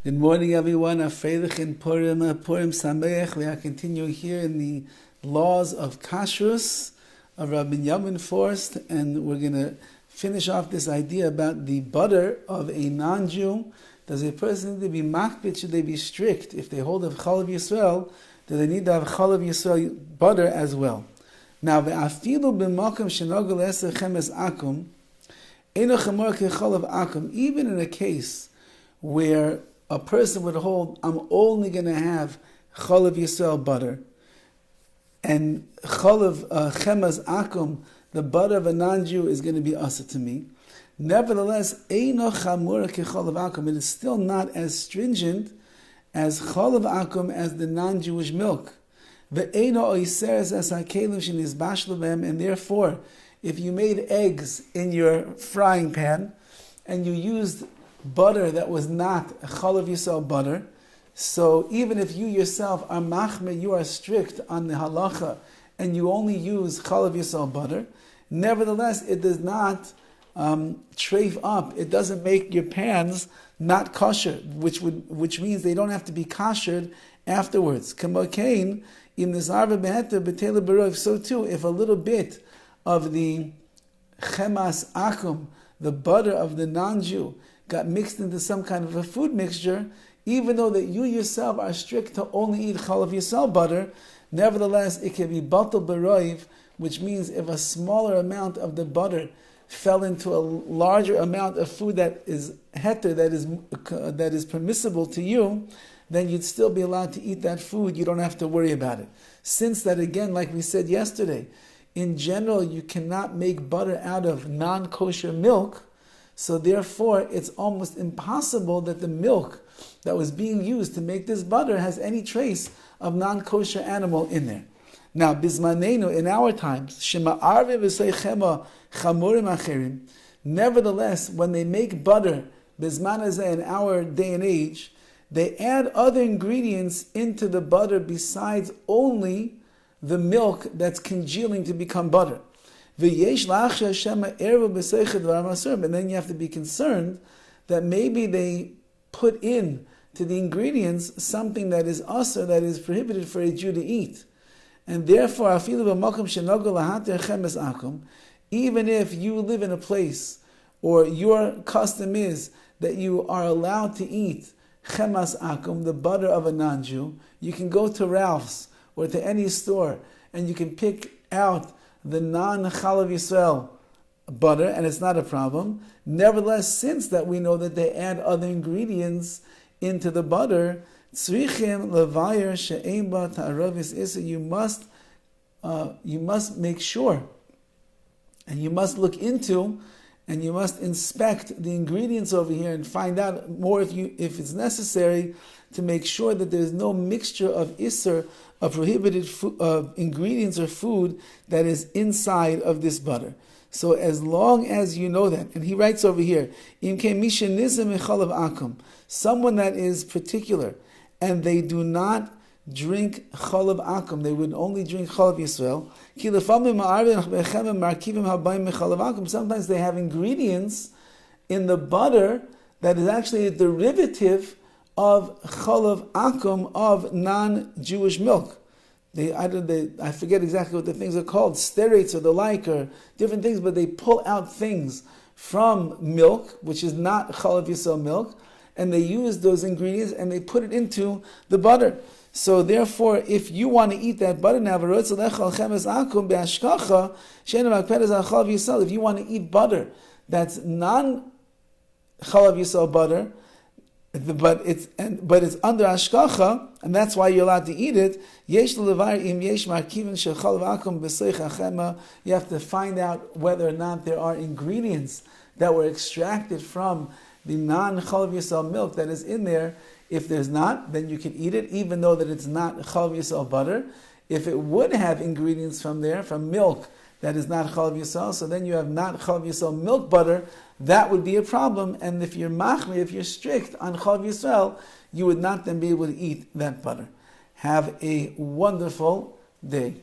Good morning, everyone. Afreilich in Purim Sameach. We are continuing here in the laws of Kashrus of Rabbi Yamin Forst, and we're going to finish off this idea about the butter of a non-Jew. Does a person need to be makbid? Should they be strict? If they hold of Chalav Yisrael, do they need to have Chalav Yisrael butter as well? Now, ve'afilu b'makom shenogel eser chemes akum, eino chamor kechalav akum. Even in a case where a person would hold, I'm only going to have Chalav Yisrael butter, and Chalav Chemas Akum, the butter of a non-Jew, is going to be asa to me. Nevertheless, Eino Chamura Ke Chalav Akum, it is still not as stringent as Chalav Akum as the non-Jewish milk. Ve'eino Oiseres Es HaKelim Shenizbash Lehem, and therefore, if you made eggs in your frying pan, and you used butter that was not Chalav Yisrael butter, so even if you yourself are machmir, you are strict on the halacha, and you only use Chalav Yisrael butter, nevertheless it does not treif up. It doesn't make your pans not kosher, which means they don't have to be koshered afterwards. Kamokain in the zarva beheter betela berov. So too, if a little bit of the chemas akum, the butter of the non-Jew, got mixed into some kind of a food mixture, even though that you yourself are strict to only eat Chalav Yisrael butter, nevertheless it can be batal beroiv, which means if a smaller amount of the butter fell into a larger amount of food that is heter, that is permissible to you, then you'd still be allowed to eat that food. You don't have to worry about it. Since that, again, like we said yesterday, in general you cannot make butter out of non-kosher milk, so therefore it's almost impossible that the milk that was being used to make this butter has any trace of non-kosher animal in there. Now, bizmanenu, in our times, nevertheless, when they make butter, bizmanazeh, in our day and age, they add other ingredients into the butter besides only the milk that's congealing to become butter. And then you have to be concerned that maybe they put in to the ingredients something that is asur, that is prohibited for a Jew to eat. And therefore, even if you live in a place, or your custom is that you are allowed to eat chemas akum, the butter of a non-Jew, you can go to Ralph's or to any store and you can pick out the non-Chalav Yisrael butter, and it's not a problem. Nevertheless, since that we know that they add other ingredients into the butter, you must make sure, and you must look into, and you must inspect the ingredients over here and find out more if it's necessary, to make sure that there's no mixture of isser, of prohibited ingredients or food that is inside of this butter. So as long as you know that, and he writes over here, someone that is particular, and they do not drink Chalav Akum, they would only drink Chalav Yisrael. Sometimes they have ingredients in the butter that is actually a derivative of Chalav Akum, of non-Jewish milk. I forget exactly what the things are called, stearates or the like, or different things, but they pull out things from milk, which is not Chalav Yisrael milk, and they use those ingredients and they put it into the butter. So therefore, if you want to eat that butter now, if you want to eat butter that's non-Chalav Yisrael butter, but it's under ashkacha, and that's why you're allowed to eat it. You have to find out whether or not there are ingredients that were extracted from the non-Chalav Yisrael milk that is in there. If there's not, then you can eat it, even though that it's not Chalav Yisrael butter. If it would have ingredients from there, from milk that is not Chalav Yisrael, so then you have not Chalav Yisrael milk butter, that would be a problem. And if you're machmir, if you're strict on Chalav Yisrael, you would not then be able to eat that butter. Have a wonderful day.